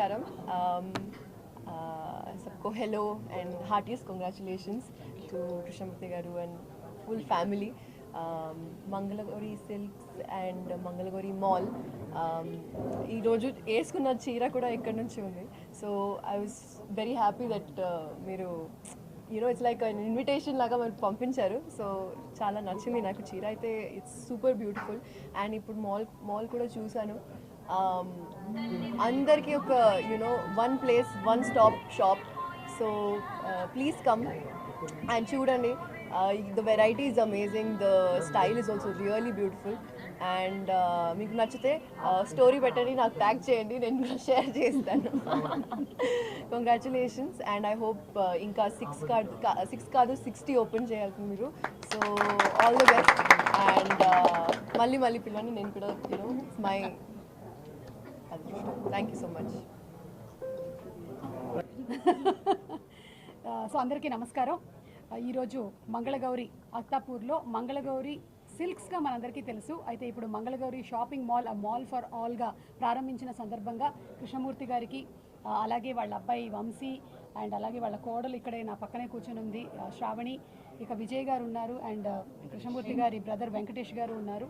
Namaskaram. Sabko hello and heartiest congratulations to Krishnamurthy Garu and full family. Mangalagauri Silks and Mangalagauri Mall. ఈ రోజు వేసుకున్న చీర కూడా ఎక్కడి నుంచి ఉంది. So I was very happy that మీరు ఇట్స్ లైక్ ఇన్విటేషన్ లాగా మనకు పంపించారు. సో చాలా నచ్చింది నాకు చీర అయితే. It's super beautiful. అండ్ ఇప్పుడు మాల్ కూడా చూశాను. అందరికీ ఒక one place, one stop shop. So please come and చూడండి. The variety is amazing, the style is also really beautiful. And మీకు నచ్చితే స్టోరీ పెట్టండి, నాకు ట్యాగ్ చేయండి, నేను కూడా షేర్ చేస్తాను. కంగ్రాచులేషన్స్. అండ్ ఐ హోప్ ఇంకా 6 కాదు 60 ఓపెన్ చేయాలి మీరు. So all the best. And మళ్ళీ పిల్లల్ని నేను కూడా my thank you so much. So అందరికీ నమస్కారం. ఈరోజు మంగళగౌరి అత్తాపూర్లో మంగళగౌరి సిల్క్స్గా మనందరికీ తెలుసు. అయితే ఇప్పుడు Mangalagauri shopping mall, mall for ఆల్గా ప్రారంభించిన సందర్భంగా కృష్ణమూర్తి గారికి, అలాగే వాళ్ళ అబ్బాయి వంశీ అండ్ అలాగే వాళ్ళ కోడలు ఇక్కడే నా పక్కనే కూర్చొని ఉంది శ్రావణి, ఇక విజయ్ గారు ఉన్నారు, అండ్ కృష్ణమూర్తి గారి బ్రదర్ వెంకటేష్ గారు ఉన్నారు.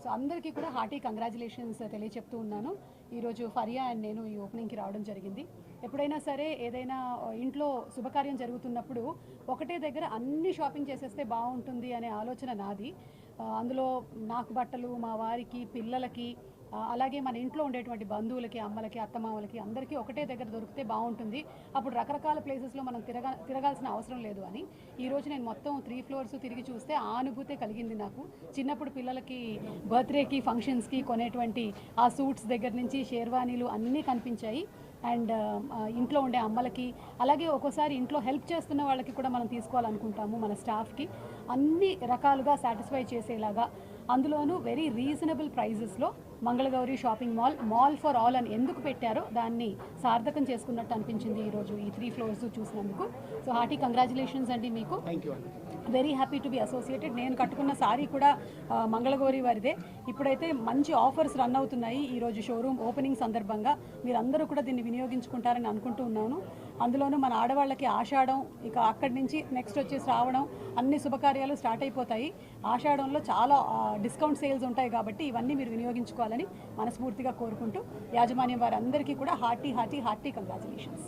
సో అందరికీ కూడా హార్టీ కంగ్రాచులేషన్స్ తెలియచెప్తూ ఉన్నాను. ఈరోజు ఫరియా అండ్ నేను ఈ ఓపెనింగ్కి రావడం జరిగింది. ఎప్పుడైనా సరే ఏదైనా ఇంట్లో శుభకార్యం జరుగుతున్నప్పుడు ఒకటే దగ్గర అన్ని షాపింగ్ చేసేస్తే బాగుంటుంది అనే ఆలోచన నాది. అందులో నాకు బట్టలు, మా వారికి, పిల్లలకి, అలాగే మన ఇంట్లో ఉండేటువంటి బంధువులకి, అమ్మలకి, అత్తమామలకి అందరికీ ఒకటే దగ్గర దొరికితే బాగుంటుంది. అప్పుడు రకరకాల ప్లేసెస్లో మనం తిరగాల్సిన అవసరం లేదు అని ఈరోజు నేను మొత్తం 3 ఫ్లోర్స్ తిరిగి చూస్తే ఆ అనుభూతే కలిగింది నాకు. చిన్నప్పుడు పిల్లలకి బర్త్డేకి, ఫంక్షన్స్కి కొనేటువంటి ఆ సూట్స్ దగ్గర నుంచి షేర్వానీలు అన్నీ కనిపించాయి. అండ్ ఇంట్లో ఉండే అమ్మలకి, అలాగే ఒక్కోసారి ఇంట్లో హెల్ప్ చేస్తున్న వాళ్ళకి కూడా మనం తీసుకోవాలనుకుంటాము, మన స్టాఫ్కి. అన్ని రకాలుగా సాటిస్ఫై చేసేలాగా, అందులోనూ వెరీ రీజనబుల్ ప్రైజెస్లో Mangalagauri shopping mall, mall for all అని ఎందుకు పెట్టారో దాన్ని సార్థకం చేసుకున్నట్టు అనిపించింది ఈరోజు ఈ 3 ఫ్లోర్స్ చూసినందుకు. సో హార్టీ కంగ్రాచులేషన్స్ అండి మీకు. Very happy to be associated. నేను కట్టుకున్న సారీ కూడా మంగళగౌరి వారిదే. ఇప్పుడైతే మంచి ఆఫర్స్ రన్ అవుతున్నాయి ఈరోజు షోరూమ్ ఓపెనింగ్ సందర్భంగా. మీరందరూ కూడా దీన్ని వినియోగించుకుంటారని అనుకుంటూ ఉన్నాను. అందులోనూ మన ఆడవాళ్ళకి ఆషాఢం, ఇక అక్కడి నుంచి నెక్స్ట్ వచ్చి శ్రావణం, అన్ని శుభకార్యాలు స్టార్ట్ అయిపోతాయి. ఆషాఢంలో చాలా డిస్కౌంట్ సేల్స్ ఉంటాయి కాబట్టి ఇవన్నీ మీరు వినియోగించుకోవాలని మనస్ఫూర్తిగా కోరుకుంటూ యాజమాన్యం వారందరికీ కూడా హార్టీ కంగ్రాచులేషన్స్.